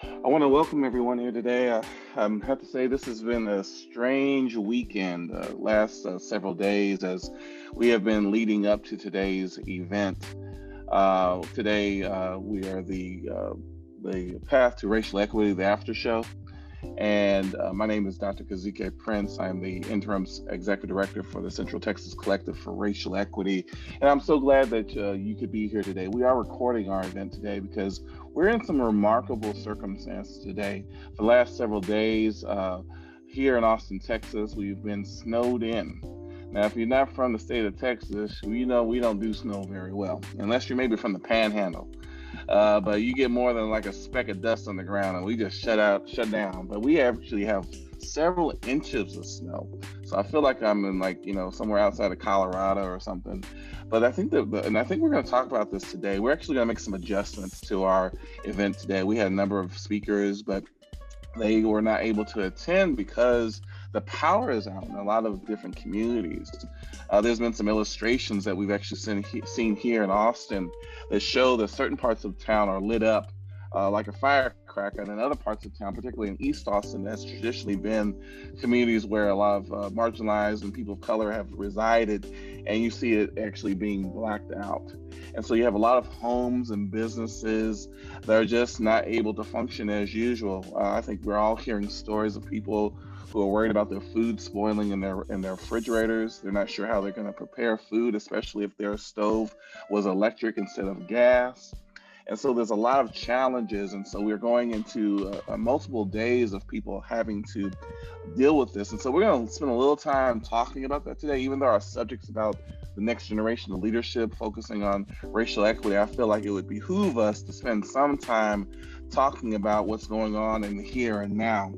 I want to welcome everyone here today. I have to say this has been a strange weekend, last several days as we have been leading up to today's event. Today we are the path to racial equity, the Aftershow. And my name is Dr. Kazike Prince. I'm the interim executive director for the Central Texas Collective for Racial Equity. And I'm so glad that you could be here today. We are recording our event today because we're in some remarkable circumstances today. For the last several days here in Austin, Texas, we've been snowed in. Now, if you're not from the state of Texas, you know we don't do snow very well, unless you're maybe from the Panhandle. But you get more than like a speck of dust on the ground, and we just shut down. But we actually have several inches of snow, so I feel like I'm in somewhere outside of Colorado or something. But I think and I think we're going to talk about this today. We're actually going to make some adjustments to our event today. We had a number of speakers, but they were not able to attend because the power is out in a lot of different communities. There's been some illustrations that we've actually seen here in Austin that show that certain parts of town are lit up like a firecracker, and in other parts of town, particularly in East Austin, that's traditionally been communities where a lot of marginalized and people of color have resided, and you see it actually being blacked out. And so you have a lot of homes and businesses that are just not able to function as usual. I think we're all hearing stories of people who are worried about their food spoiling in their refrigerators. They're not sure how they're going to prepare food, especially if their stove was electric instead of gas. And so there's a lot of challenges. And so we're going into multiple days of people having to deal with this. And so we're going to spend a little time talking about that today, even though our subject's about the next generation of leadership, focusing on racial equity. I feel like it would behoove us to spend some time talking about what's going on in the here and now.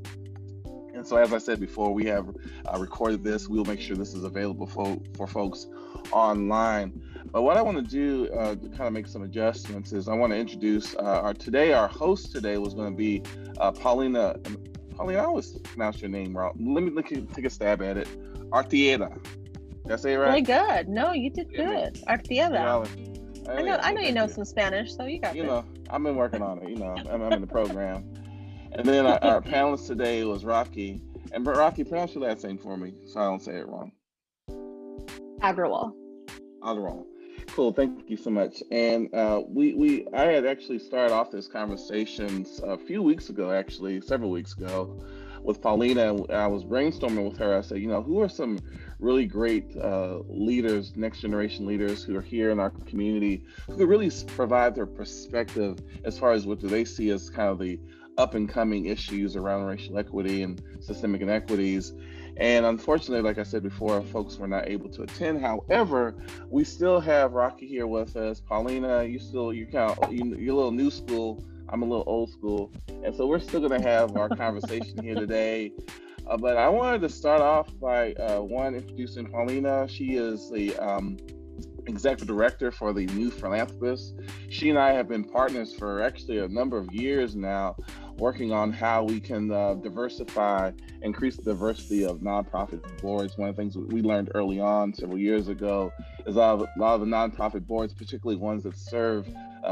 And so, as I said before, we have recorded this. We'll make sure this is available for folks online. But what I want to do to kind of make some adjustments is I want to introduce our host today was going to be Paulina. Paulina, I always pronounce your name wrong. Let me take a stab at it. Artieda. Did I say it right? Really good. No, you did good. Artieda. I know you know some Spanish, so you got this. I've been working on it. I'm in the program. And then our panelist today was Rakhi. And Rakhi, pronounce your last name for me so I don't say it wrong. Agrawal. Cool. Thank you so much. And I had actually started off this conversation a few weeks ago, actually, several weeks ago, with Paulina. I was brainstorming with her. I said, who are some really great leaders, next generation leaders who are here in our community who could really provide their perspective as far as what do they see as kind of the up and coming issues around racial equity and systemic inequities. And unfortunately, like I said before, folks were not able to attend. However, we still have Rakhi here with us. Paulina, you're a little new school. I'm a little old school. And so we're still going to have our conversation here today. But I wanted to start off by introducing Paulina. She is the executive director for the New Philanthropists. She and I have been partners for actually a number of years now, working on how we can increase the diversity of nonprofit boards. One of the things we learned early on several years ago is a lot of the nonprofit boards, particularly ones that serve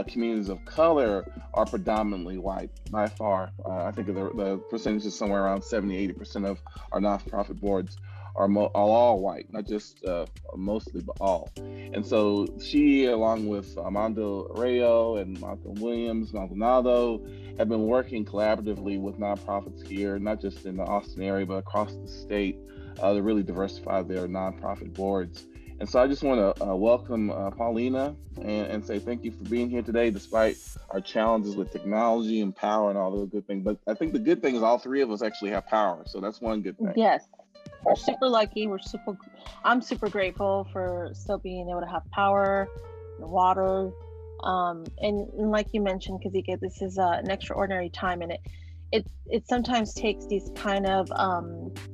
communities of color, are predominantly white by far. I think the percentage is somewhere around 70-80% of our nonprofit boards are all white, not just mostly, but all. And so she, along with Armando Rayo and Malcolm Williams, Maldonado, have been working collaboratively with nonprofits here, not just in the Austin area, but across the state, to really diversify their nonprofit boards. And so I just want to welcome Paulina and say thank you for being here today, despite our challenges with technology and power and all those good things. But I think the good thing is all three of us actually have power. So that's one good thing. Yes. We're super lucky. I'm super grateful for still being able to have power, water, and like you mentioned, Kazike, this is an extraordinary time, and it sometimes takes these kind of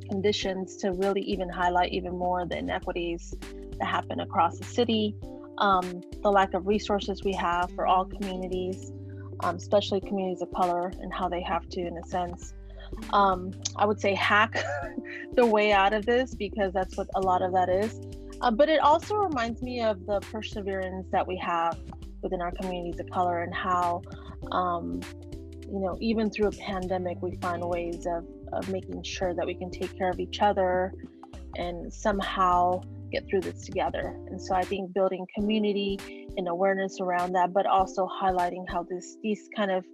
conditions to really even highlight even more the inequities that happen across the city, the lack of resources we have for all communities, especially communities of color, and how they have to, in a sense, I would say hack the way out of this, because that's what a lot of that is. But it also reminds me of the perseverance that we have within our communities of color, and how even through a pandemic, we find ways of making sure that we can take care of each other and somehow get through this together. And so I think building community and awareness around that, but also highlighting how these kind of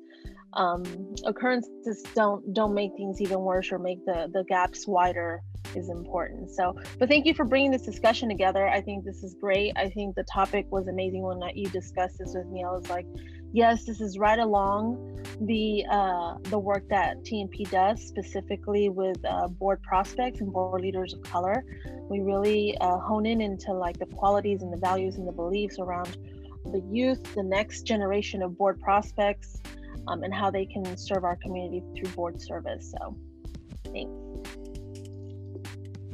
occurrences don't make things even worse or make the gaps wider is important. So, but thank you for bringing this discussion together. I think this is great. I think the topic was amazing when you discussed this with me. I was like, yes, this is right along the work that TNP does, specifically with board prospects and board leaders of color. We really hone into like the qualities and the values and the beliefs around the youth, the next generation of board prospects, and how they can serve our community through board service. So, thanks.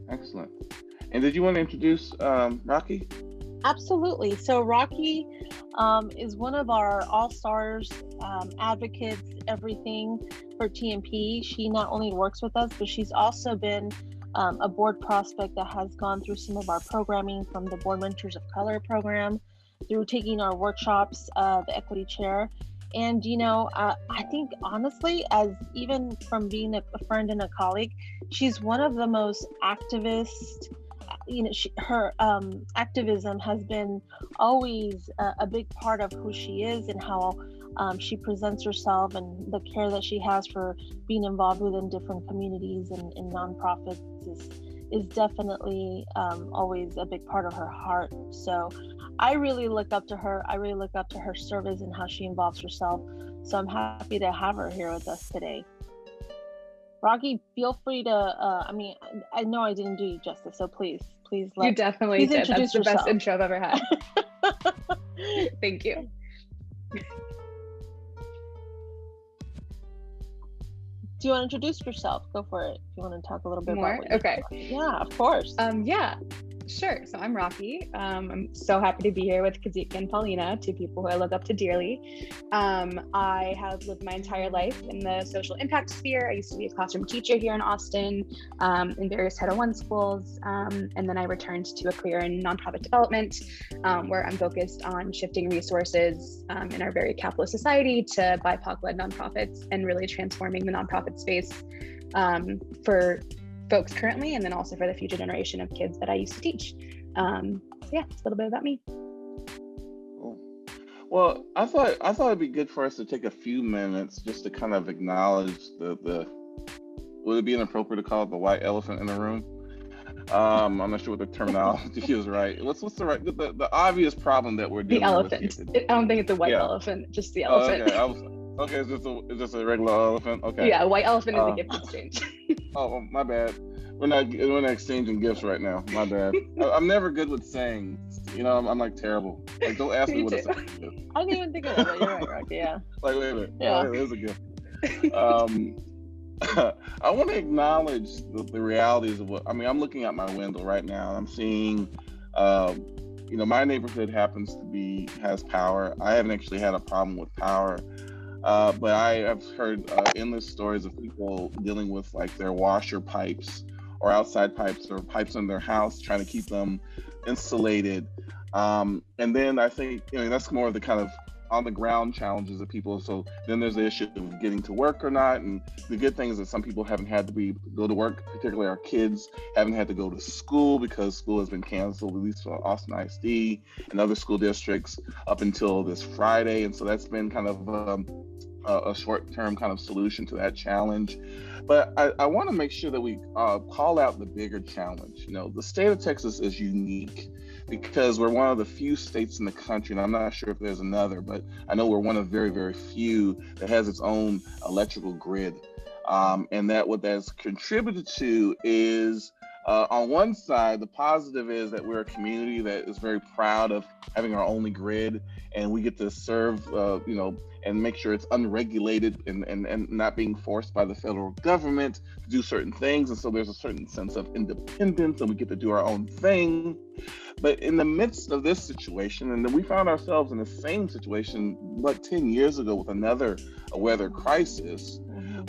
Excellent. And did you want to introduce Rakhi? Absolutely. So Rakhi is one of our all-stars, advocates, everything for TNP. She not only works with us, but she's also been a board prospect that has gone through some of our programming, from the Board Mentors of Color program through taking our workshops, the Equity Chair. And, I think honestly, as even from being a friend and a colleague, she's one of the most activist. Her activism has been always a big part of who she is and how she presents herself, and the care that she has for being involved within different communities and nonprofits is definitely always a big part of her heart. So I really look up to her. I really look up to her service and how she involves herself. So I'm happy to have her here with us today. Rakhi, feel free to, I know I didn't do you justice, so please You definitely did. That's the best intro I've ever had. Thank you. Do you want to introduce yourself? Go for it. If you want to talk a little bit more. About okay. Yeah, of course. Yeah. Sure. So I'm Rakhi. I'm so happy to be here with Kazik and Paulina, two people who I look up to dearly. I have lived my entire life in the social impact sphere. I used to be a classroom teacher here in Austin, in various Title I schools. And then I returned to a career in nonprofit development, where I'm focused on shifting resources in our very capitalist society to BIPOC-led nonprofits and really transforming the nonprofit space for folks currently, and then also for the future generation of kids that I used to teach. So yeah, it's a little bit about me. Cool. Well, I thought it'd be good for us to take a few minutes just to kind of acknowledge the would it be inappropriate to call it the white elephant in the room? I'm not sure what the terminology is right. What's the right the obvious problem that we're dealing with? The elephant. I don't think it's a white elephant, just the elephant. Okay, is this a regular elephant? Okay. Yeah, white elephant is a gift exchange. Oh, my bad. We're not exchanging gifts right now. My bad. I'm never good with saying. I'm like terrible. Like, don't ask me what a saying is. I didn't even think of it. You're right, Rakhi. Yeah. Like, wait a minute. Yeah. There's a gift. I want to acknowledge the realities of I'm looking out my window right now. I'm seeing, my neighborhood has power. I haven't actually had a problem with power. But I have heard endless stories of people dealing with like their washer pipes or outside pipes or pipes in their house, trying to keep them insulated. And then I think, that's more of the kind of on the ground challenges of people. So then there's the issue of getting to work or not. And the good thing is that some people haven't had to go to work, particularly our kids haven't had to go to school because school has been canceled, at least for Austin ISD and other school districts up until this Friday. And so that's been kind of a short-term kind of solution to that challenge. But I want to make sure that we call out the bigger challenge. The state of Texas is unique because we're one of the few states in the country, and I'm not sure if there's another, but I know we're one of very, very few that has its own electrical grid. And that what that's contributed to is, on one side, the positive is that we're a community that is very proud of having our only grid, and we get to serve, and make sure it's unregulated and not being forced by the federal government to do certain things. And so there's a certain sense of independence and we get to do our own thing. But in the midst of this situation, and then we found ourselves in the same situation, 10 years ago with another weather crisis,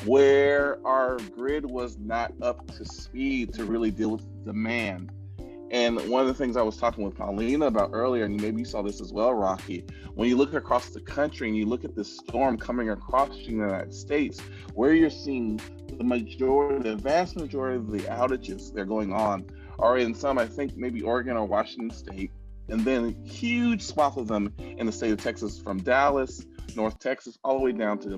where our grid was not up to speed to really deal with demand. And one of the things I was talking with Paulina about earlier, and maybe you saw this as well, Rakhi, when you look across the country and you look at this storm coming across the United States, where you're seeing the vast majority of the outages that are going on are in some, I think, maybe Oregon or Washington State, and then a huge swath of them in the state of Texas, from Dallas, North Texas, all the way down to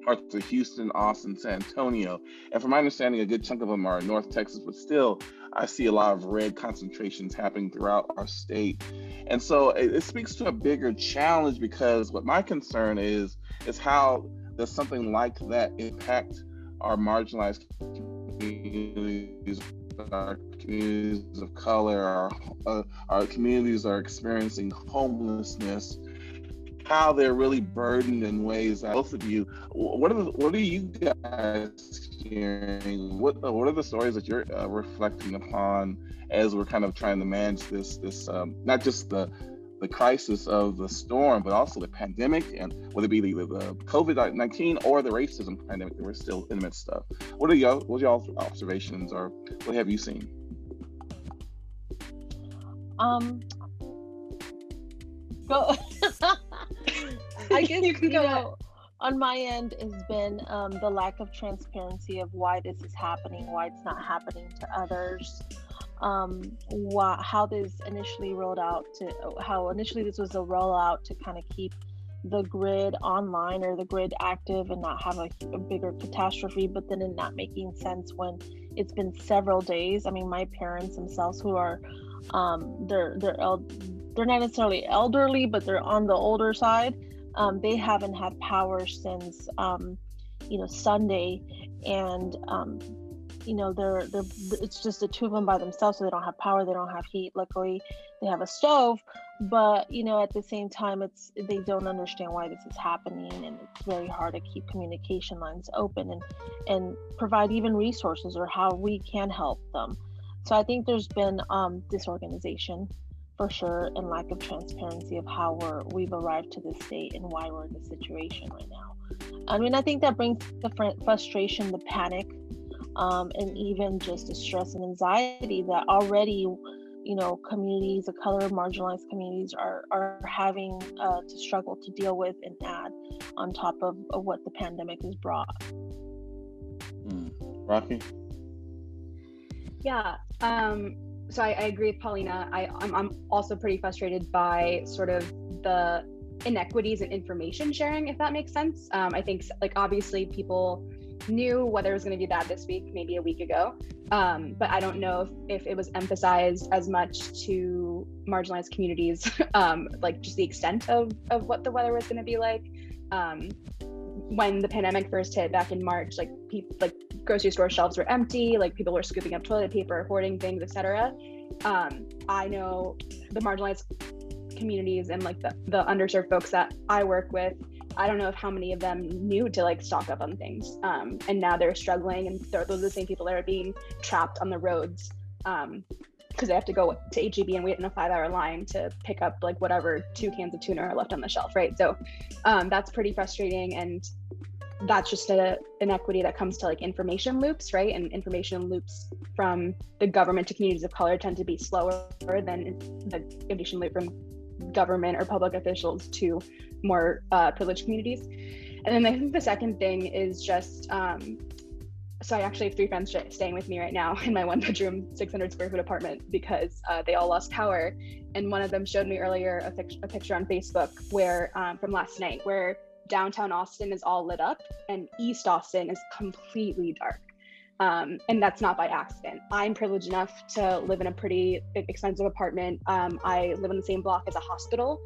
parts of Houston, Austin, San Antonio. And from my understanding, a good chunk of them are in North Texas, but still, I see a lot of red concentrations happening throughout our state. And so it speaks to a bigger challenge, because what my concern is how does something like that impact our marginalized communities, our communities of color, our communities are experiencing homelessness, how they're really burdened in ways that both of you, what are you guys hearing? What are the stories that you're reflecting upon as we're kind of trying to manage this not just the crisis of the storm, but also the pandemic, and whether it be the COVID-19 or the racism pandemic that we're still in the midst of? What are y'all's observations, or what have you seen? Go. I guess You can go on my end has been the lack of transparency of why this is happening, why it's not happening to others. How this initially rolled out this was a rollout to kind of keep the grid online or the grid active and not have a bigger catastrophe, but then it not making sense when it's been several days. I mean, my parents themselves, who are they're not necessarily elderly, but they're on the older side. They haven't had power since Sunday, and they're it's just the two of them by themselves, so they don't have power, they don't have heat. Luckily, they have a stove, but at the same time, they don't understand why this is happening, and it's very hard to keep communication lines open and provide even resources or how we can help them. So I think there's been disorganization for sure, and lack of transparency of how we've arrived to this state and why we're in this situation right now. I mean, I think that brings the frustration, the panic, and even just the stress and anxiety that already, communities of color, marginalized communities are having to struggle to deal with and add on top of what the pandemic has brought. Rakhi? Yeah. So I agree with Paulina. I'm also pretty frustrated by sort of the inequities in information sharing, if that makes sense. I think obviously people knew weather was going to be bad this week, maybe a week ago. But I don't know if it was emphasized as much to marginalized communities, just the extent of what the weather was going to be like. When the pandemic first hit back in March, grocery store shelves were empty, people were scooping up toilet paper, hoarding things, etc. I know the marginalized communities and the underserved folks that I work with, I don't know how many of them knew to stock up on things, and now they're struggling, and those are the same people that are being trapped on the roads because they have to go to HEB and wait in a 5-hour line to pick up whatever 2 cans of tuna are left on the shelf, right? So that's pretty frustrating, and that's just an inequity that comes to information loops, right? And information loops from the government to communities of color tend to be slower than the information loop from government or public officials to more privileged communities. And then I think the second thing is just, so I actually have 3 friends staying with me right now in my 1-bedroom, 600 square foot apartment because they all lost power. And one of them showed me earlier a picture on Facebook where from last night, where downtown Austin is all lit up and East Austin is completely dark. And that's not by accident. I'm privileged enough to live in a pretty expensive apartment. I live in the same block as a hospital.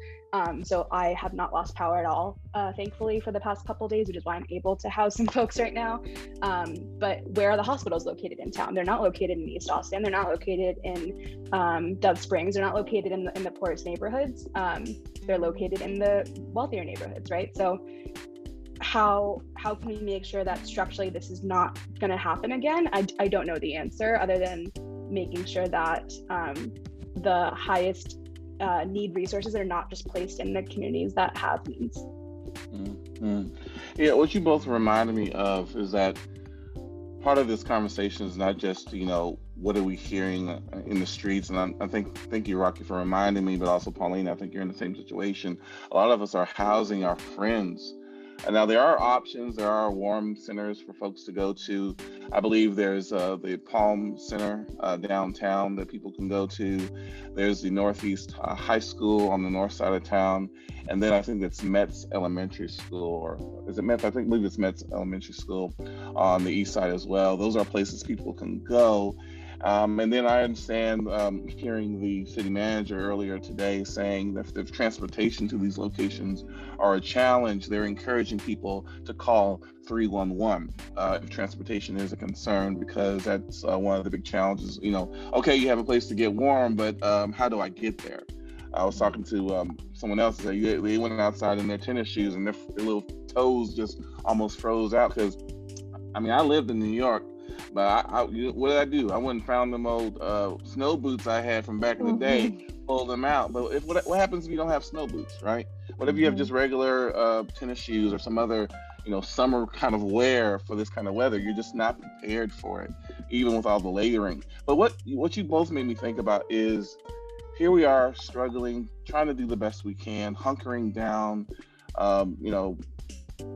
So I have not lost power at all, thankfully, for the past couple of days, which is why I'm able to house some folks right now. But where are the hospitals located in town? They're not located in East Austin. They're not located in Dove Springs. They're not located in the poorest neighborhoods. They're located in the wealthier neighborhoods, right? So how can we make sure that structurally this is not going to happen again? I don't know the answer, other than making sure that the highest need resources are not just placed in the communities that have needs. Yeah, what you both reminded me of is that part of this conversation is not just, what are we hearing in the streets? And I thank you, Rakhi, for reminding me, but also Paulina, I think you're in the same situation. A lot of us are housing our friends. And now there are options. There are warm centers for folks to go to. I believe there's the Palm Center downtown that people can go to. There's the Northeast High School on the north side of town. And then I think that's Metz Elementary School, or is it Metz? I believe it's Metz Elementary School on the east side as well. Those are places people can go. And then I understand hearing the city manager earlier today saying that if transportation to these locations are a challenge, they're encouraging people to call 311 if transportation is a concern, because that's one of the big challenges. Okay, you have a place to get warm, but how do I get there? I was talking to someone else. They went outside in their tennis shoes and their little toes just almost froze out, because, I lived in New York, but what did I do? I went and found them old snow boots I had from back in the day, pulled them out. But what happens if you don't have snow boots, right? What if you have just regular tennis shoes or some other, summer kind of wear for this kind of weather? You're just not prepared for it, even with all the layering. But what you both made me think about is, here we are struggling, trying to do the best we can, hunkering down,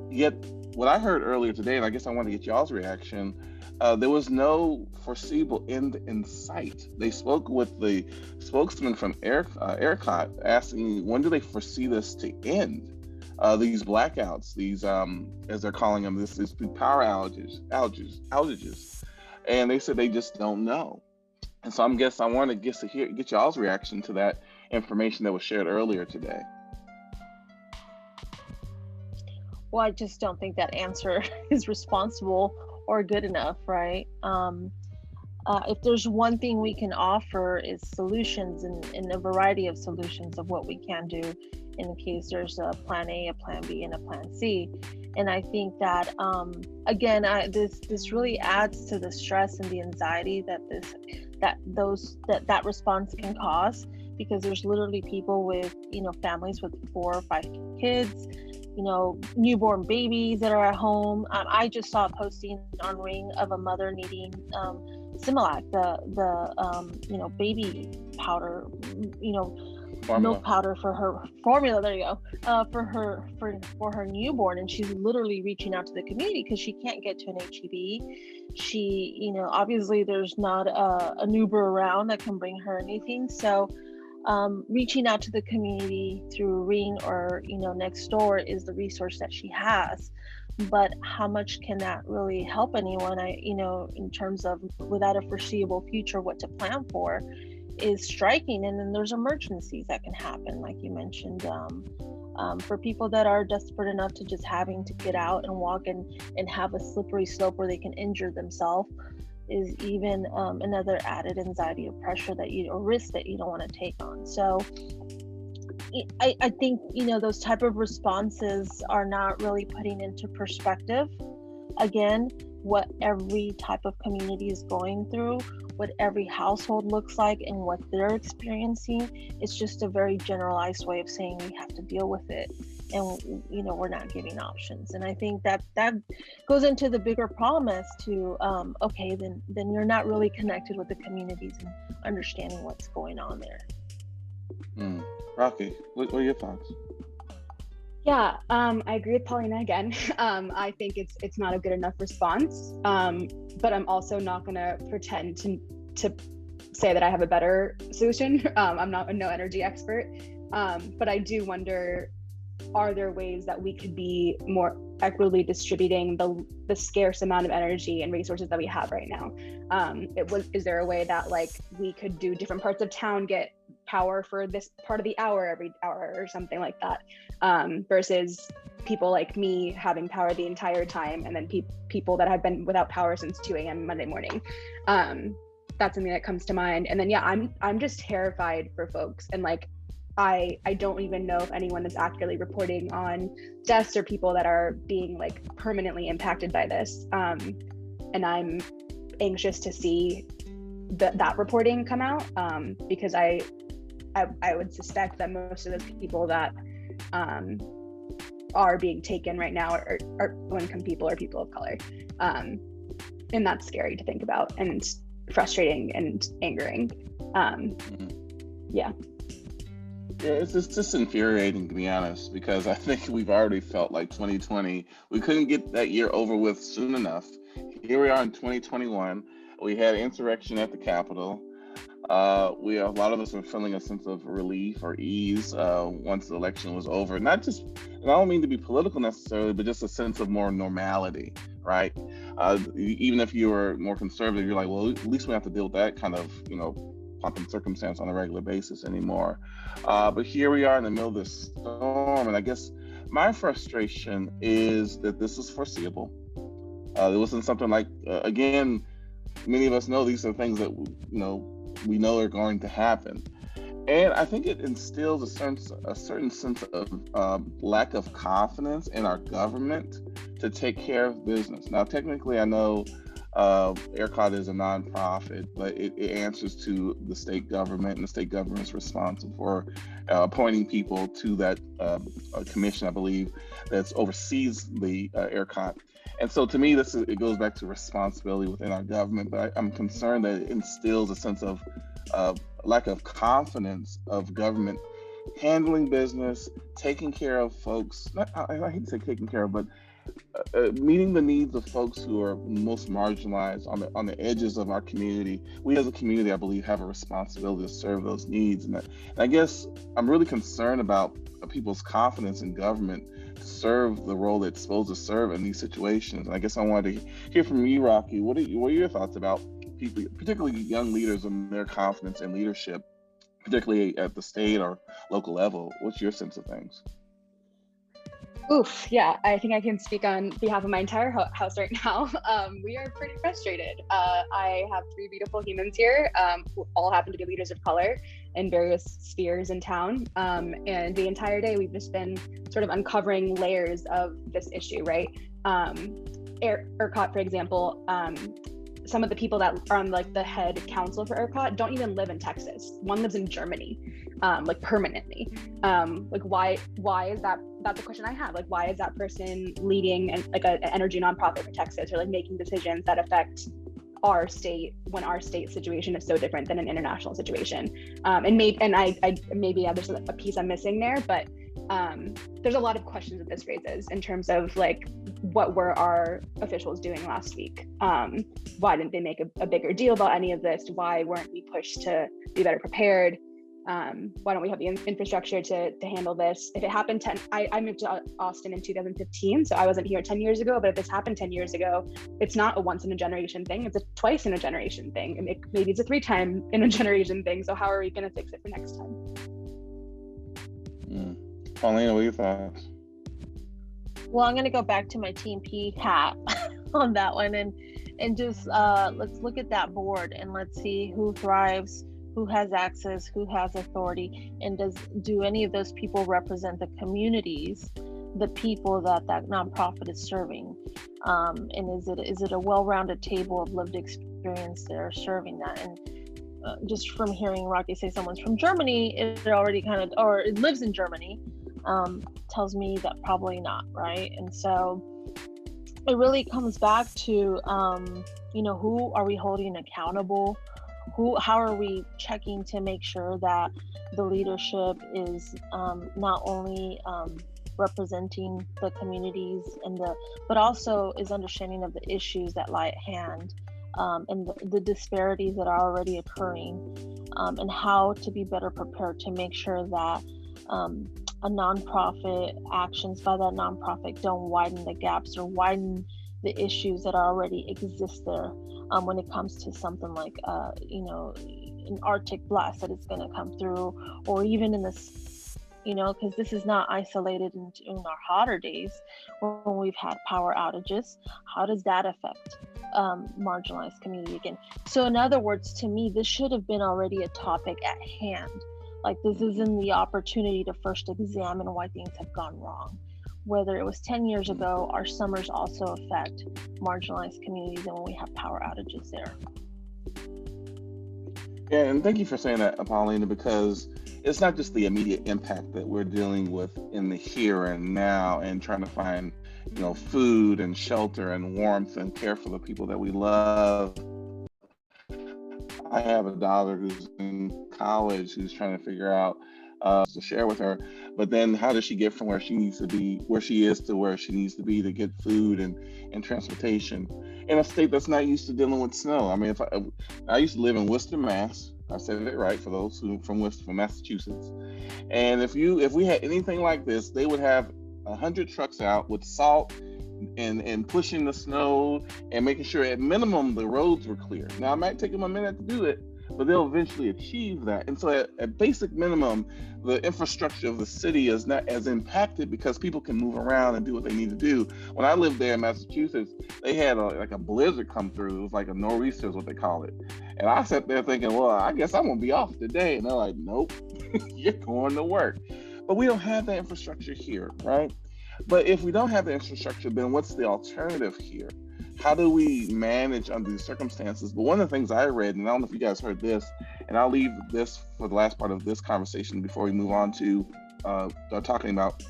yet what I heard earlier today, and I guess I want to get y'all's reaction, there was no foreseeable end in sight. They spoke with the spokesman from ERCOT asking, when do they foresee this to end? These blackouts, these, as they're calling them, these power outages. And they said they just don't know. And so I want to get y'all's reaction to that information that was shared earlier today. Well, I just don't think that answer is responsible or good enough, right? If there's one thing we can offer is solutions, and a variety of solutions of what we can do in case there's a plan A, a plan B, and a plan C. And I think that, again, this really adds to the stress and the anxiety that response can cause, because there's literally people with, families with 4 or 5 kids, newborn babies that are at home. I just saw a posting on Ring of a mother needing Similac, the baby powder, Formula. milk powder for her formula. There you go. For her newborn, and she's literally reaching out to the community because she can't get to an HEB. She, obviously there's not an Uber around that can bring her anything. So reaching out to the community through Ring or next door is the resource that she has. But how much can that really help anyone? In terms of, without a foreseeable future, what to plan for is striking. And then there's emergencies that can happen, like you mentioned, for people that are desperate enough to just having to get out and walk and have a slippery slope where they can injure themselves, is even another added anxiety or pressure or risk that you don't want to take on. So I think, those type of responses are not really putting into perspective, again, what every type of community is going through, what every household looks like, and what they're experiencing. It's just a very generalized way of saying we have to deal with it, and we're not giving options. And I think that goes into the bigger problem as to okay, then you're not really connected with the communities and understanding what's going on there. Rakhi, what are your thoughts? Yeah, I agree with Paulina again. I think it's not a good enough response, but I'm also not going to pretend to say that I have a better solution. I'm not a no energy expert, but I do wonder, are there ways that we could be more equitably distributing the scarce amount of energy and resources that we have right now? Is there a way that we could do different parts of town get power for this part of the hour every hour or something like that, versus people like me having power the entire time, and then people that have been without power since 2 a.m. Monday morning. That's something that comes to mind. And then I'm just terrified for folks, and I don't even know if anyone is accurately reporting on deaths or people that are being permanently impacted by this. And I'm anxious to see that reporting come out, because I would suspect that most of those people that are being taken right now are low-income people or people of color. And that's scary to think about and frustrating and angering. Yeah. Yeah, it's just infuriating, to be honest, because I think we've already felt like 2020, we couldn't get that year over with soon enough. Here we are in 2021. We had insurrection at the Capitol. A lot of us were feeling a sense of relief or ease once the election was over. Not just, and I don't mean to be political necessarily, but just a sense of more normality, right? Even if you were more conservative, you're like, well, at least we don't have to deal with that kind of, pomp and circumstance on a regular basis anymore. But here we are in the middle of this storm, and I guess my frustration is that this is foreseeable. It wasn't something like, again, many of us know these are things that, we know are going to happen. And I think it instills a certain sense of lack of confidence in our government to take care of business. Now, technically, I know ERCOT is a nonprofit, but it answers to the state government, and the state government is responsible for appointing people to that commission, I believe, that oversees the ERCOT. And so to me, it goes back to responsibility within our government, but I'm concerned that it instills a sense of lack of confidence of government handling business, taking care of folks. I hate to say taking care of, but meeting the needs of folks who are most marginalized on the edges of our community. We as a community, I believe, have a responsibility to serve those needs. And I guess I'm really concerned about people's confidence in government to serve the role it's supposed to serve in these situations. And I guess I wanted to hear from you, Rakhi. What are your thoughts about people, particularly young leaders, and their confidence in leadership, particularly at the state or local level? What's your sense of things? Oof, yeah, I think I can speak on behalf of my entire house right now. We are pretty frustrated. I have 3 beautiful humans here who all happen to be leaders of color in various spheres in town. And the entire day, we've just been sort of uncovering layers of this issue, right? ERCOT, for example, some of the people that are on like the head council for ERCOT don't even live in Texas. One lives in Germany, like permanently. Like why is that? That's a question I have. Like, why is that person leading an energy nonprofit for Texas, or like making decisions that affect our state when our state situation is so different than an international situation? And maybe there's a piece I'm missing there, but there's a lot of questions that this raises in terms of like, what were our officials doing last week? Why didn't they make a bigger deal about any of this? Why weren't we pushed to be better prepared? Why don't we have the infrastructure to handle this? If it happened I moved to Austin in 2015, so I wasn't here 10 years ago, but if this happened 10 years ago, it's not a once in a generation thing, it's a twice in a generation thing. And maybe it's a 3 time in a generation thing. So how are we gonna fix it for next time? Paulina, what are your thoughts? Well, I'm gonna go back to my Team P hat on that one, and just let's look at that board and let's see who thrives, who has access, who has authority, and do any of those people represent the communities, the people that nonprofit is serving? And is it a well-rounded table of lived experience that are serving that? And just from hearing Rakhi say someone's from Germany, it already or it lives in Germany, tells me that probably not, right? And so it really comes back to, who are we holding accountable? How are we checking to make sure that the leadership is not only representing the communities but also is understanding of the issues that lie at hand, and the disparities that are already occurring, and how to be better prepared to make sure that a nonprofit, actions by that nonprofit don't widen the gaps or widen the issues that already exist there, when it comes to something like an Arctic blast that is going to come through, or even in this, because this is not isolated in our hotter days when we've had power outages. How does that affect marginalized community again? So in other words, to me, this should have been already a topic at hand. Like, this isn't the opportunity to first examine why things have gone wrong. Whether it was 10 years ago, our summers also affect marginalized communities, and when we have power outages there. Yeah, and thank you for saying that, Paulina, because it's not just the immediate impact that we're dealing with in the here and now and trying to find, food and shelter and warmth and care for the people that we love. I have a daughter who's in college who's trying to figure out to share with her, but then how does she get from where she needs to be, where she is, to where she needs to be to get food and transportation in a state that's not used to dealing with snow? I mean, if I used to live in Worcester, Mass. I said it right for those who from Massachusetts. And if we had anything like this, they would have 100 trucks out with salt and pushing the snow and making sure at minimum the roads were clear. Now, it might take them a minute to do it, but they'll eventually achieve that. And so at basic minimum, the infrastructure of the city is not as impacted because people can move around and do what they need to do. When I lived there in Massachusetts, they had a blizzard come through. It was like a nor'easter is what they call it. And I sat there thinking, well, I guess I'm gonna be off today. And they're like, nope, you're going to work. But we don't have that infrastructure here, right? But if we don't have the infrastructure, then what's the alternative here? How do we manage under these circumstances? But one of the things I read, and I don't know if you guys heard this, and I'll leave this for the last part of this conversation before we move on to talking about a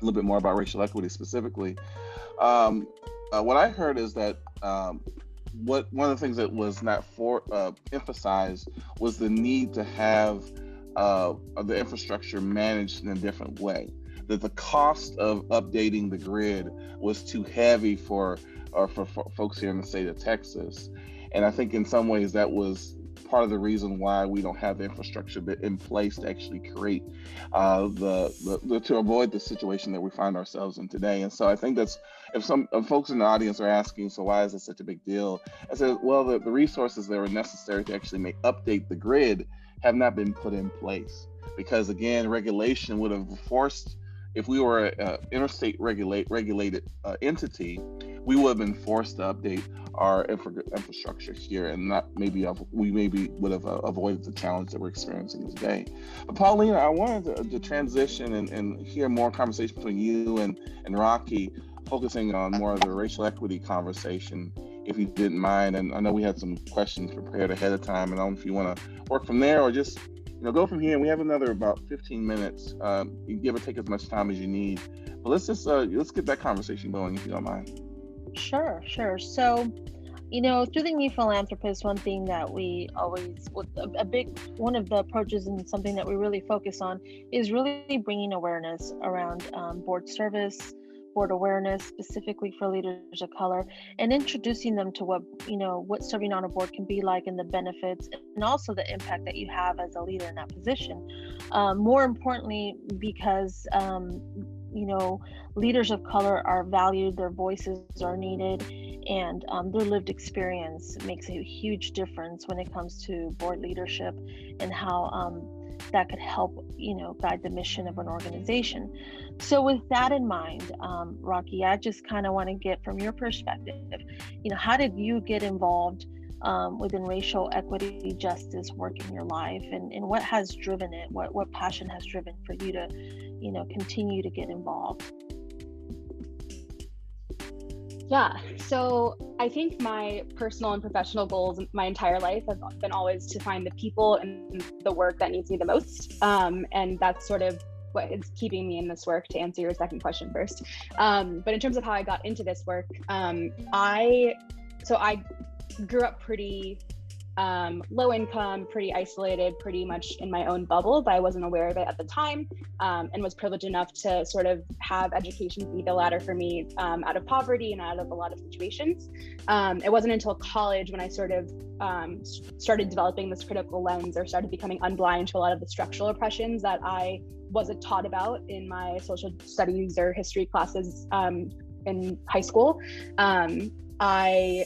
little bit more about racial equity specifically. What I heard is that one of the things that was not emphasized was the need to have the infrastructure managed in a different way. That the cost of updating the grid was too heavy for folks here in the state of Texas. And I think in some ways that was part of the reason why we don't have the infrastructure in place to actually create to avoid the situation that we find ourselves in today. And so I think that's, if some folks in the audience are asking, so why is this such a big deal? I said, well, the resources that were necessary to actually update the grid have not been put in place. Because again, regulation would have forced, if we were an interstate regulated entity, we would have been forced to update our infrastructure here, and we maybe would have avoided the challenge that we're experiencing today. But Paulina, I wanted to transition and hear more conversation between you and Rakhi, focusing on more of the racial equity conversation, if you didn't mind. And I know we had some questions prepared ahead of time, and I don't know if you want to work from there or just go from here. And we have another about 15 minutes. You give or take as much time as you need. But let's get that conversation going, if you don't mind. Sure. So, through the New Philanthropists, one thing that we always, one of the approaches and something that we really focus on is really bringing awareness around board service, board awareness, specifically for leaders of color, and introducing them to what serving on a board can be like, and the benefits, and also the impact that you have as a leader in that position. More importantly, because leaders of color are valued, their voices are needed, and their lived experience makes a huge difference when it comes to board leadership and how that could help, guide the mission of an organization. So with that in mind, Rakhi, I just kind of want to get from your perspective, how did you get involved within racial equity justice work in your life, and what has driven it? What passion has driven for you to, continue to get involved? Yeah, so I think my personal and professional goals my entire life have been always to find the people and the work that needs me the most. And that's sort of what is keeping me in this work, to answer your second question first. But in terms of how I got into this work, I grew up pretty low income, pretty isolated, pretty much in my own bubble, but I wasn't aware of it at the time, and was privileged enough to sort of have education be the ladder for me out of poverty and out of a lot of situations. It wasn't until college when I sort of started developing this critical lens, or started becoming unblind to a lot of the structural oppressions that I wasn't taught about in my social studies or history classes in high school. I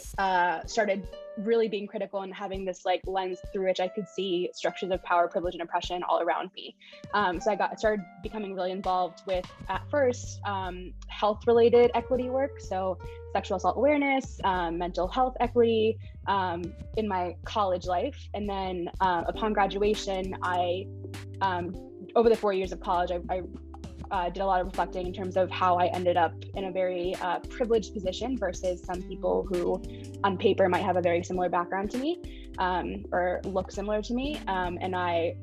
started really being critical and having this lens through which I could see structures of power, privilege, and oppression all around me. So I started becoming really involved with, at first, health-related equity work. So sexual assault awareness, mental health equity in my college life. And then upon graduation, over the 4 years of college, I did a lot of reflecting in terms of how I ended up in a very privileged position versus some people who on paper might have a very similar background to me or look similar to me. And I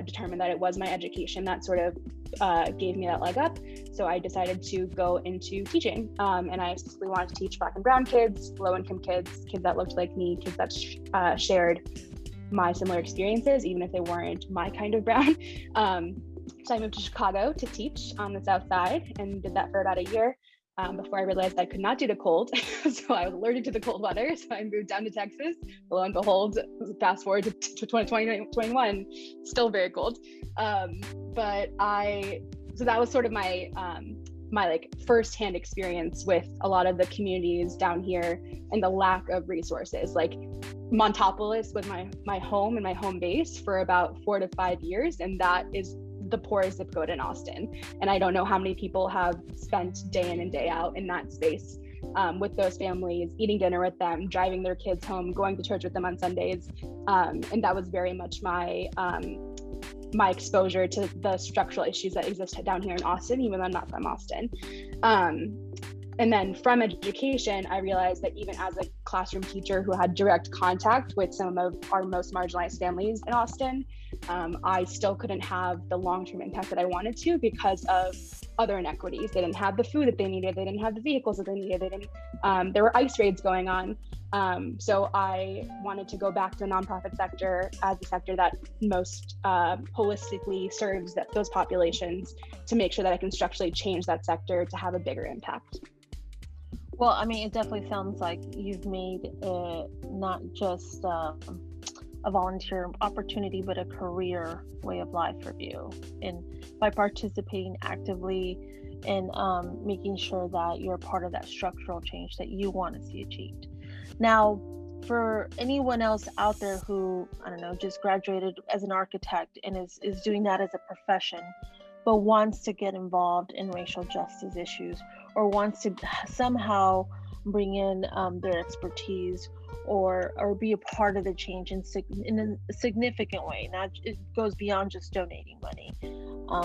determined that it was my education that sort of gave me that leg up. So I decided to go into teaching, and I specifically wanted to teach Black and brown kids, low-income kids, kids that looked like me, kids that shared my similar experiences, even if they weren't my kind of brown. So I moved to Chicago to teach on the South Side and did that for about a year before I realized I could not do the cold. So I was allergic to the cold weather. So I moved down to Texas. Lo and behold, fast forward to 2021, still very cold. So that was sort of my like firsthand experience with a lot of the communities down here and the lack of resources. Like Montopolis was my home and my home base for about 4 to 5 years, and that is the poorest zip code in Austin. And I don't know how many people have spent day in and day out in that space with those families, eating dinner with them, driving their kids home, going to church with them on Sundays. And that was very much my exposure to the structural issues that exist down here in Austin, even though I'm not from Austin. And then from education, I realized that even as a classroom teacher who had direct contact with some of our most marginalized families in Austin, I still couldn't have the long-term impact that I wanted to because of other inequities. They didn't have the food that they needed. They didn't have the vehicles that they needed. There were ICE raids going on. So I wanted to go back to the nonprofit sector as the sector that most holistically serves those populations, to make sure that I can structurally change that sector to have a bigger impact. Well, I mean, it definitely sounds like you've made not just a volunteer opportunity, but a career way of life for you. And by participating actively and making sure that you're a part of that structural change that you want to see achieved. Now, for anyone else out there who, I don't know, just graduated as an architect and is doing that as a profession, but wants to get involved in racial justice issues, or wants to somehow bring in their expertise or be a part of the change in a significant way. Now, it goes beyond just donating money,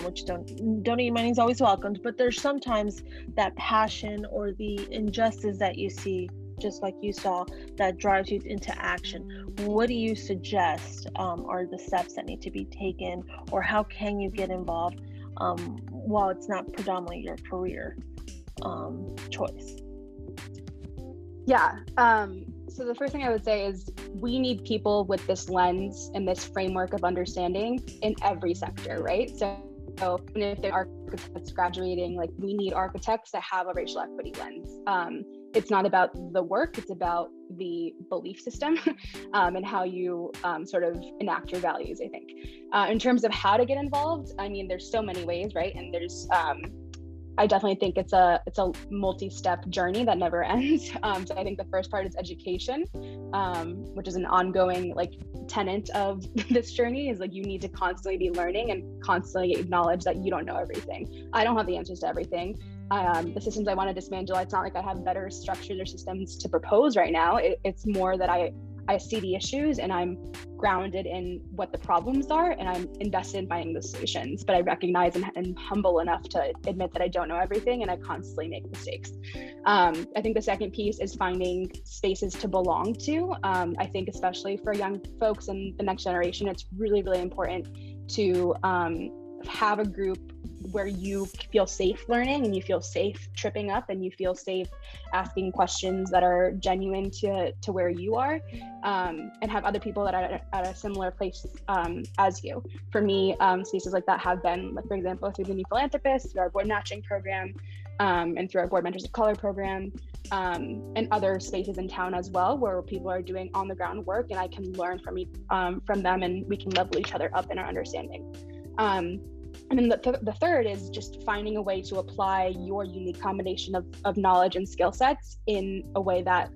which donating money is always welcomed, but there's sometimes that passion or the injustice that you see, just like you saw, that drives you into action. What do you suggest are the steps that need to be taken, or how can you get involved while it's not predominantly your career choice? Yeah. So the first thing I would say is we need people with this lens and this framework of understanding in every sector, right? So even if there are architects graduating, like, we need architects that have a racial equity lens. It's not about the work, it's about the belief system and how you sort of enact your values, I think. In terms of how to get involved, I mean, there's so many ways, right? And there's, I definitely think it's a multi-step journey that never ends. So I think the first part is education, which is an ongoing tenet of this journey, is you need to constantly be learning and constantly acknowledge that you don't know everything. I don't have the answers to everything. The systems I want to dismantle, it's not like I have better structures or systems to propose right now. It's more that I see the issues and I'm grounded in what the problems are, and I'm invested in finding the solutions. But I recognize and humble enough to admit that I don't know everything and I constantly make mistakes. I think the second piece is finding spaces to belong to. I think especially for young folks and the next generation, it's really, really important to have a group where you feel safe learning and you feel safe tripping up and you feel safe asking questions that are genuine to where you are, and have other people that are at a similar place as you. For me, spaces like that have been, for example, through the new Philanthropists, through our board matching program, and through our board mentors of color program, and other spaces in town as well, where people are doing on the ground work and I can learn from them and we can level each other up in our understanding. And then the third is just finding a way to apply your unique combination of knowledge and skill sets in a way that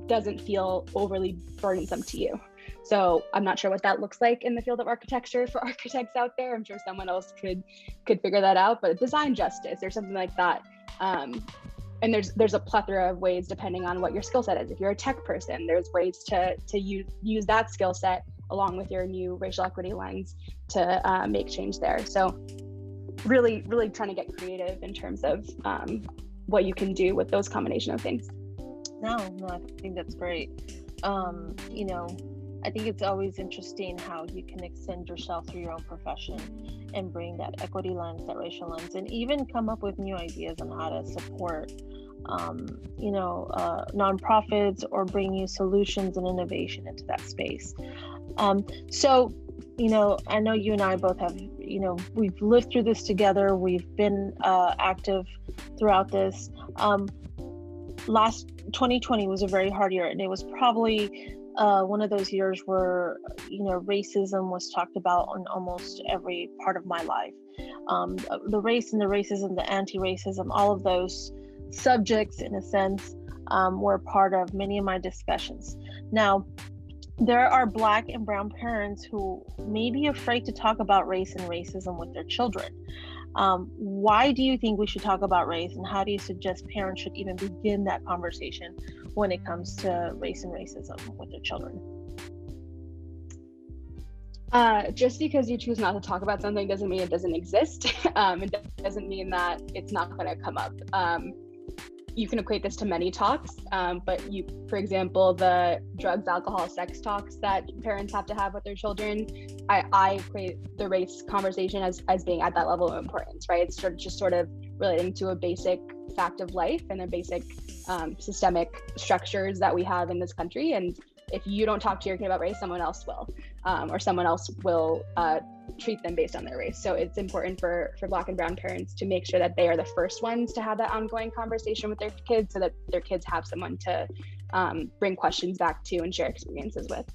doesn't feel overly burdensome to you. So I'm not sure what that looks like in the field of architecture for architects out there. I'm sure someone else could figure that out, but design justice or something like that. And there's a plethora of ways depending on what your skill set is. If you're a tech person, there's ways to use that skill set along with your new racial equity lens to make change there. So really, really trying to get creative in terms of what you can do with those combination of things. No, I think that's great. I think it's always interesting how you can extend yourself through your own profession and bring that equity lens, that racial lens, and even come up with new ideas on how to support, nonprofits, or bring you solutions and innovation into that space. So, I know you and I both have, we've lived through this together. We've been active throughout this. Last 2020 was a very hard year, and it was probably one of those years where, racism was talked about on almost every part of my life. The race and the racism, the anti-racism, all of those subjects, in a sense, were part of many of my discussions. Now, there are Black and brown parents who may be afraid to talk about race and racism with their children. Why do you think we should talk about race, and how do you suggest parents should even begin that conversation when it comes to race and racism with their children? Just because you choose not to talk about something doesn't mean it doesn't exist. It doesn't mean that it's not going to come up. You can equate this to many talks, but for example, the drugs, alcohol, sex talks that parents have to have with their children, I equate the race conversation as being at that level of importance, right? It's just sort of relating to a basic fact of life and the basic systemic structures that we have in this country. And if you don't talk to your kid about race, someone else will, or someone else will treat them based on their race. So it's important for Black and brown parents to make sure that they are the first ones to have that ongoing conversation with their kids, so that their kids have someone to bring questions back to and share experiences with.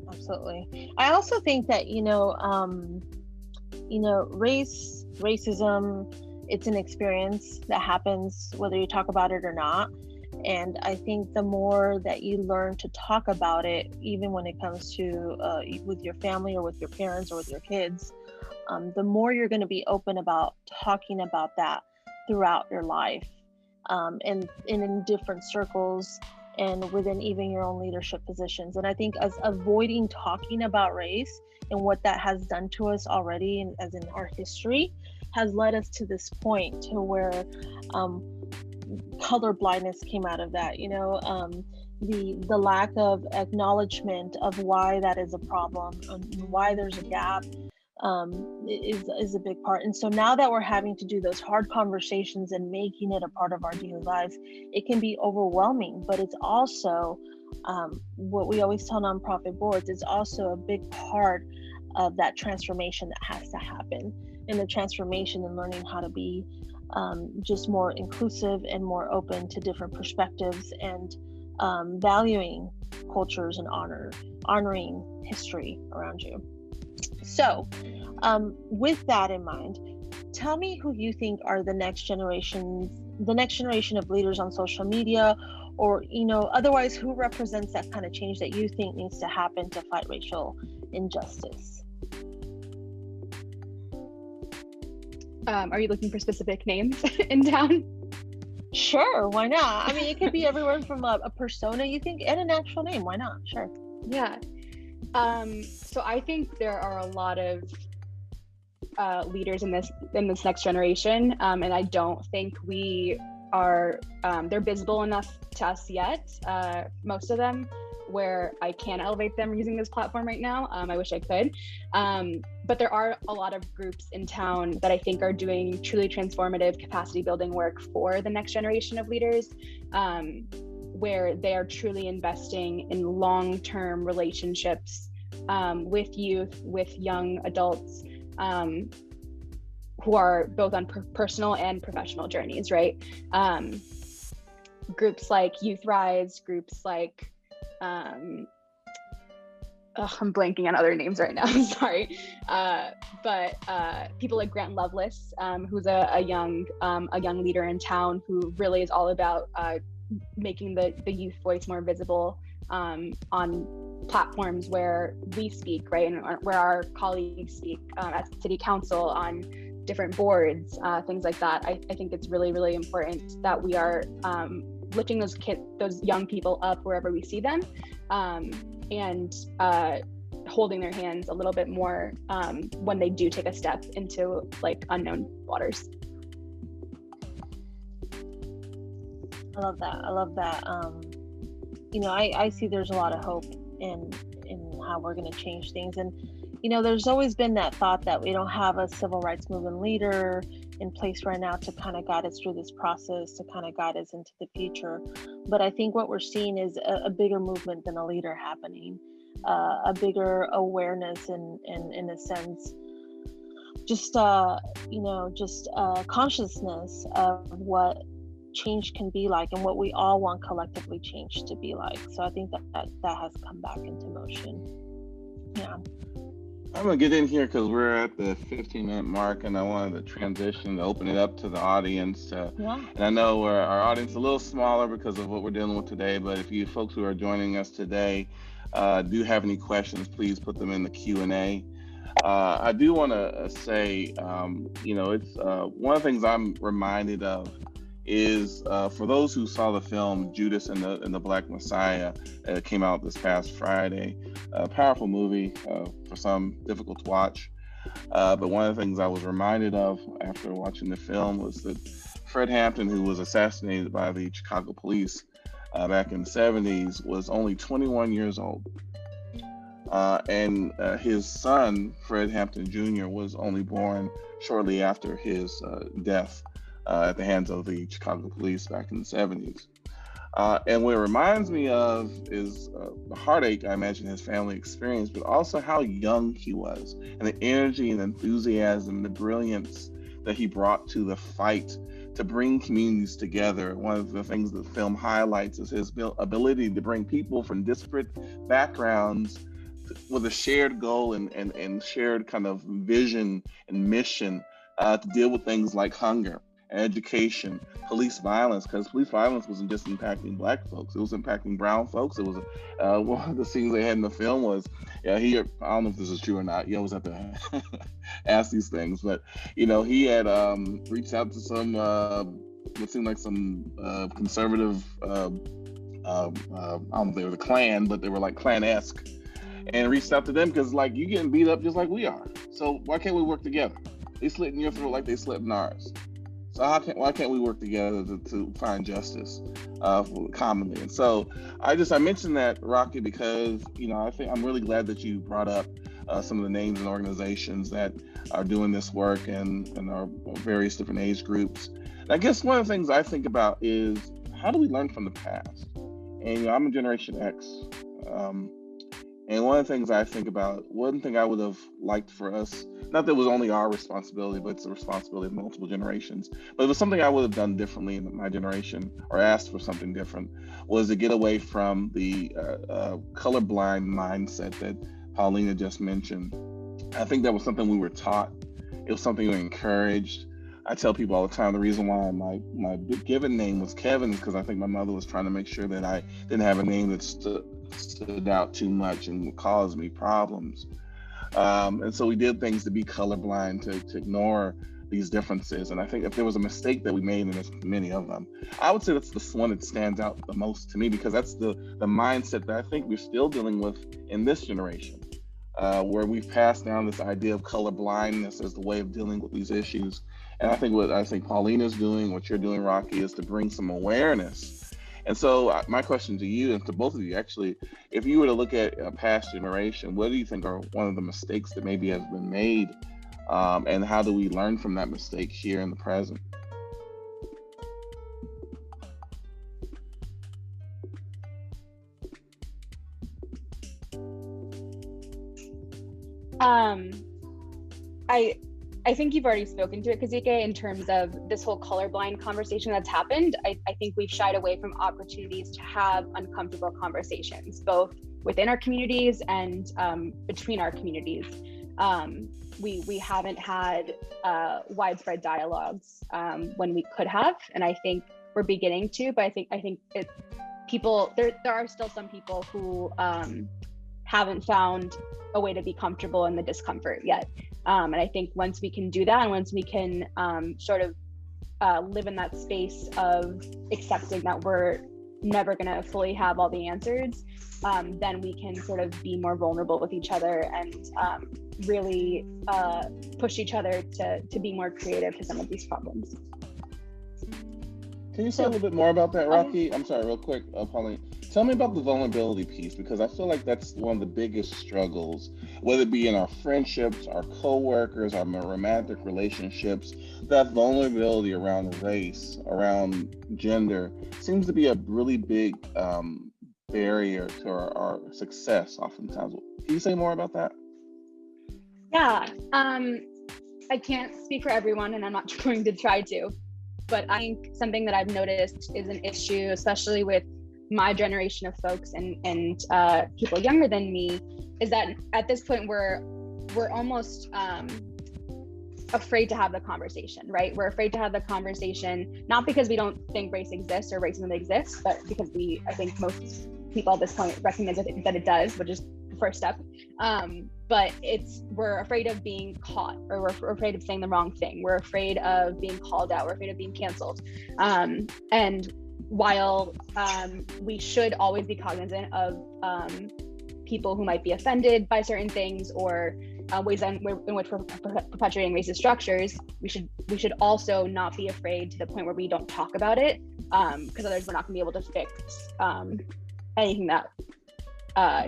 Absolutely. I also think that, racism, it's an experience that happens whether you talk about it or not. And I think the more that you learn to talk about it, even when it comes to with your family or with your parents or with your kids, the more you're going to be open about talking about that throughout your life, and in different circles and within even your own leadership positions. And I think as avoiding talking about race and what that has done to us already, and as in our history, has led us to this point to where color blindness came out of that, the lack of acknowledgement of why that is a problem and why there's a gap is a big part. And so now that we're having to do those hard conversations and making it a part of our daily lives, it can be overwhelming, but it's also what we always tell nonprofit boards, it's also a big part of that transformation that has to happen, and the transformation and learning how to be just more inclusive and more open to different perspectives, and valuing cultures and honoring history around you. So with that in mind, tell me who you think are the next generation of leaders on social media, or otherwise, who represents that kind of change that you think needs to happen to fight racial injustice. Are you looking for specific names in town? Sure, why not? I mean, it could be everyone from a persona you think and an actual name. Why not? Sure. Yeah. So I think there are a lot of leaders in this next generation, and I don't think we are they're visible enough to us yet. Most of them, where I can elevate them using this platform right now. I wish I could. But there are a lot of groups in town that I think are doing truly transformative capacity building work for the next generation of leaders, where they are truly investing in long-term relationships with youth, with young adults, who are both on personal and professional journeys, right? Groups like Youth Rise, groups like I'm blanking on other names right now, I'm sorry. But people like Grant Lovelace, who's a young leader in town who really is all about making the youth voice more visible on platforms where we speak, right? And where our colleagues speak at city council, on different boards, things like that. I think it's really, really important that we are lifting those young people up wherever we see them, and holding their hands a little bit more when they do take a step into like unknown waters. I love that. I see there's a lot of hope in how we're going to change things. And there's always been that thought that we don't have a civil rights movement leader in place right now to kind of guide us through this process, to kind of guide us into the future. But I think what we're seeing is a bigger movement than a leader happening, a bigger awareness and in a sense, just consciousness of what change can be like and what we all want collectively change to be like. So I think that has come back into motion. Yeah. I'm going to get in here because we're at the 15-minute mark, and I wanted to transition to open it up to the audience. And I know our audience is a little smaller because of what we're dealing with today, but if you folks who are joining us today do have any questions, please put them in the Q&A. I do want to say, it's one of the things I'm reminded of is for those who saw the film Judas and the Black Messiah, it came out this past Friday. A powerful movie, for some difficult to watch. But one of the things I was reminded of after watching the film was that Fred Hampton, who was assassinated by the Chicago police back in the 70s, was only 21 years old. And his son, Fred Hampton Jr., was only born shortly after his death at the hands of the Chicago police back in the 70s. And what it reminds me of is the heartache I imagine his family experienced, but also how young he was and the energy and enthusiasm and the brilliance that he brought to the fight to bring communities together. One of the things the film highlights is his ability to bring people from disparate backgrounds with a shared goal and shared kind of vision and mission to deal with things like hunger, education, police violence, because police violence wasn't just impacting Black folks, it was impacting brown folks. It was one of the scenes they had in the film was, I don't know if this is true or not, you always have to ask these things, but he had reached out to some what seemed like some conservative, I don't know if they were the Klan, but they were like Klan-esque, and reached out to them because you getting beat up just like we are, so why can't we work together? They slit in your throat like they slit in ours. So why can't we work together to find justice commonly? And so I mentioned that, Rakhi, because I think I'm really glad that you brought up some of the names and organizations that are doing this work and are various different age groups. And I guess one of the things I think about is how do we learn from the past? And I'm a Generation X. And one of the things I think about, one thing I would have liked for us, not that it was only our responsibility, but it's the responsibility of multiple generations, but it was something I would have done differently in my generation, or asked for something different, was to get away from the colorblind mindset that Paulina just mentioned. I think that was something we were taught. It was something we were encouraged. I tell people all the time, the reason why my given name was Kevin is because I think my mother was trying to make sure that I didn't have a name that stood out too much and would cause me problems. And so we did things to be colorblind, to ignore these differences. And I think if there was a mistake that we made, and there's many of them, I would say that's the one that stands out the most to me, because that's the mindset that I think we're still dealing with in this generation, where we've passed down this idea of colorblindness as the way of dealing with these issues. And I think what Paulina's doing, what you're doing, Rakhi, is to bring some awareness. And so my question to you, and to both of you actually, if you were to look at a past generation, what do you think are one of the mistakes that maybe has been made? And how do we learn from that mistake here in the present? I think you've already spoken to it, Kazike, in terms of this whole colorblind conversation that's happened. I think we've shied away from opportunities to have uncomfortable conversations, both within our communities and between our communities. We haven't had widespread dialogues when we could have, and I think we're beginning to. But I think there are still some people who haven't found a way to be comfortable in the discomfort yet. And I think once we can do that, and once we can sort of live in that space of accepting that we're never going to fully have all the answers, then we can sort of be more vulnerable with each other and really push each other to be more creative to some of these problems. Can you say a little bit more about that, Rakhi? I'm sorry, real quick, Pauline. Tell me about the vulnerability piece, because I feel like that's one of the biggest struggles, whether it be in our friendships, our coworkers, our romantic relationships. That vulnerability around race, around gender, seems to be a really big barrier to our success oftentimes. Can you say more about that? Yeah, I can't speak for everyone, and I'm not going to try to, but I think something that I've noticed is an issue, especially with my generation of folks and people younger than me, is that at this point we're almost afraid to have the conversation, right? We're afraid to have the conversation, not because we don't think race exists or racism exists, but because I think most people at this point recognize that it does, which is the first step. But we're afraid of being caught, or we're afraid of saying the wrong thing. We're afraid of being called out. We're afraid of being canceled. And while we should always be cognizant of people who might be offended by certain things, or ways in which we're perpetuating racist structures, we should also not be afraid to the point where we don't talk about it, because otherwise we're not going to be able to fix anything that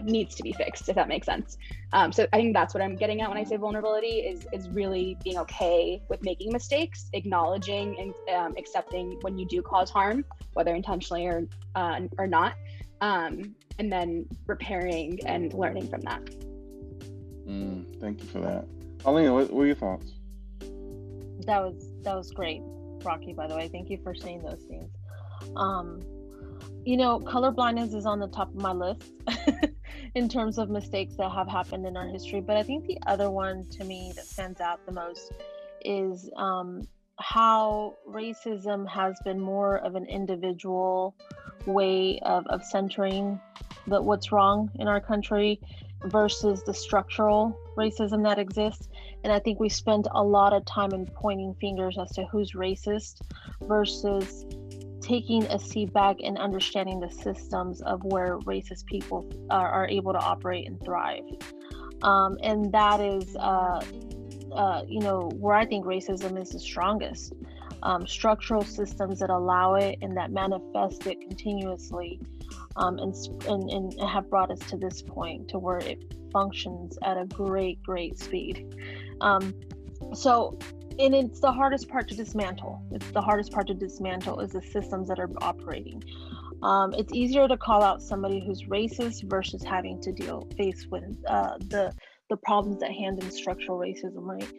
needs to be fixed, if that makes sense. So I think that's what I'm getting at when I say vulnerability is really being okay with making mistakes, acknowledging and accepting when you do cause harm, whether intentionally or not, and then repairing and learning from that. Thank you for that. Paulina, what were your thoughts? That was great, Rakhi, by the way. Thank you for saying those things. Color blindness is on the top of my list in terms of mistakes that have happened in our history. But I think the other one to me that stands out the most is how racism has been more of an individual way of centering what's wrong in our country versus the structural racism that exists. And I think we spend a lot of time in pointing fingers as to who's racist versus taking a seat back and understanding the systems of where racist people are able to operate and thrive. And that is, where I think racism is the strongest. Structural systems that allow it and that manifest it continuously, and have brought us to this point to where it functions at a great speed. And it's the hardest part to dismantle. It's the hardest part to dismantle is the systems that are operating. It's easier to call out somebody who's racist versus having to face with the problems at hand in structural racism, right?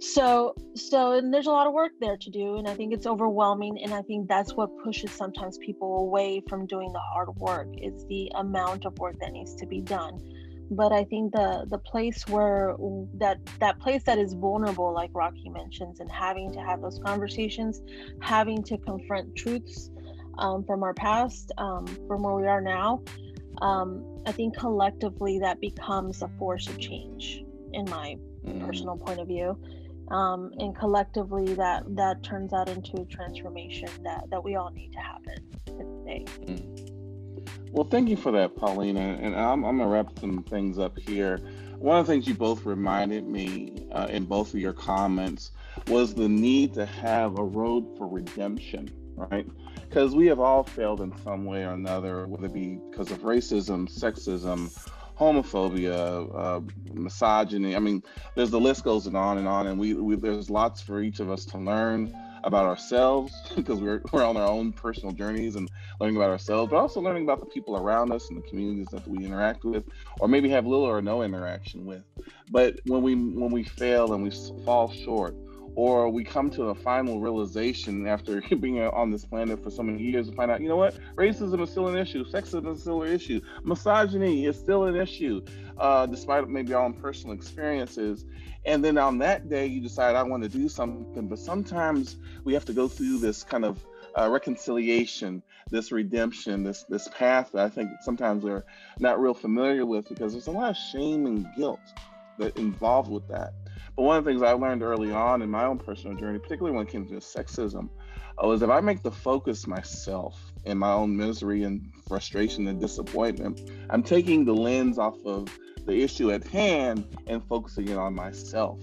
So and there's a lot of work there to do, and I think it's overwhelming, and I think that's what pushes sometimes people away from doing the hard work is the amount of work that needs to be done. But I think the place where that place that is vulnerable, like Rakhi mentions, and having to have those conversations, having to confront truths from our past, from where we are now, I think collectively that becomes a force of change in my personal point of view. And collectively that turns out into a transformation that we all need to happen today. Well, thank you for that, Paulina. And I'm going to wrap some things up here. One of the things you both reminded me in both of your comments was the need to have a road for redemption, right? Because we have all failed in some way or another, whether it be because of racism, sexism, homophobia, misogyny. I mean, the list goes on, and we there's lots for each of us to learn about ourselves because we're on our own personal journeys and learning about ourselves, but also learning about the people around us and the communities that we interact with, or maybe have little or no interaction with. But when we fail and we fall short, or we come to a final realization after being on this planet for so many years and find out, you know what, racism is still an issue, sexism is still an issue, misogyny is still an issue, despite maybe our own personal experiences. And then on that day, you decide, I want to do something. But sometimes we have to go through this kind of reconciliation, this redemption, this path that I think sometimes we're not real familiar with, because there's a lot of shame and guilt that involved with that. But one of the things I learned early on in my own personal journey, particularly when it came to sexism, was if I make the focus myself in my own misery and frustration and disappointment, I'm taking the lens off of the issue at hand and focusing it on myself.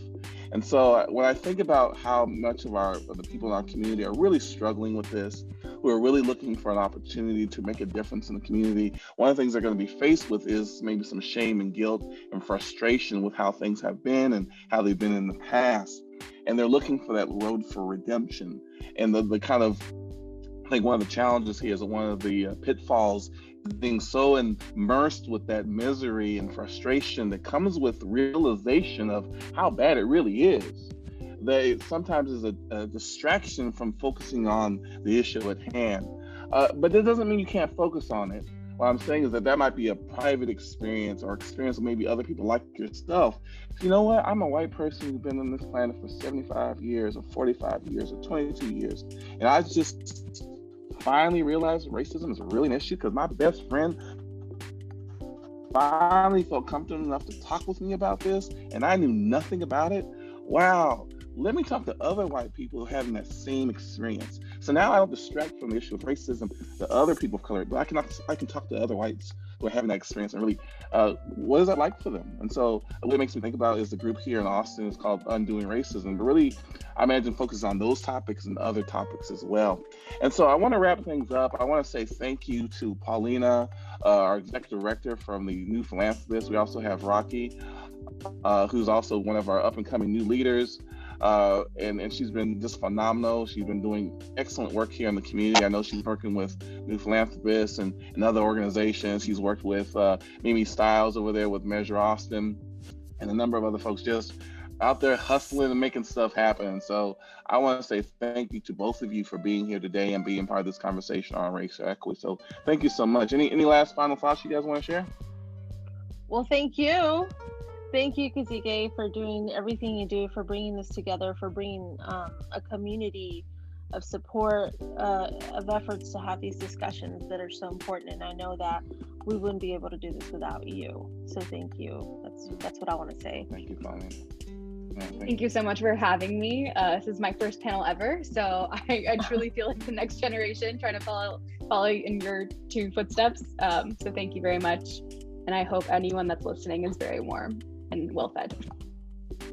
And so when I think about how much of the people in our community are really struggling with this, who are really looking for an opportunity to make a difference in the community. One of the things they're going to be faced with is maybe some shame and guilt and frustration with how things have been and how they've been in the past. And they're looking for that road for redemption. And the kind of, I think one of the challenges here is one of the pitfalls, being so immersed with that misery and frustration that comes with realization of how bad it really is. That it sometimes is a distraction from focusing on the issue at hand. But that doesn't mean you can't focus on it. What I'm saying is that might be a private experience or experience of maybe other people like yourself. You know what? I'm a white person who's been on this planet for 75 years or 45 years or 22 years. And I just finally realized racism is really an issue because my best friend finally felt comfortable enough to talk with me about this, and I knew nothing about it. Wow. Let me talk to other white people having that same experience. So now I don't distract from the issue of racism to other people of color, but I can talk to other whites who are having that experience and really, what is that like for them? And so what it makes me think about is the group here in Austin is called Undoing Racism, but really I imagine focuses on those topics and other topics as well. And so I want to wrap things up. I want to say thank you to Paulina, our executive director from the New Philanthropists. We also have Rakhi, who's also one of our up and coming new leaders. And she's been just phenomenal. She's been doing excellent work here in the community. I know she's working with New Philanthropists and other organizations. She's worked with Mimi Stiles over there with Measure Austin and a number of other folks just out there hustling and making stuff happen. So I want to say thank you to both of you for being here today and being part of this conversation on racial equity. So thank you so much. Any last final thoughts you guys want to share? Well, thank you. Thank you, Kazike, for doing everything you do, for bringing this together, for bringing a community of support, of efforts to have these discussions that are so important. And I know that we wouldn't be able to do this without you. So thank you. That's what I want to say. Thank you, Paulina. Thank you so much for having me. This is my first panel ever, so I truly feel like the next generation trying to follow in your two footsteps. So thank you very much. And I hope anyone that's listening is very warm and well fed.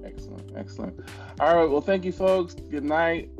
Excellent. All right. Well, thank you, folks. Good night.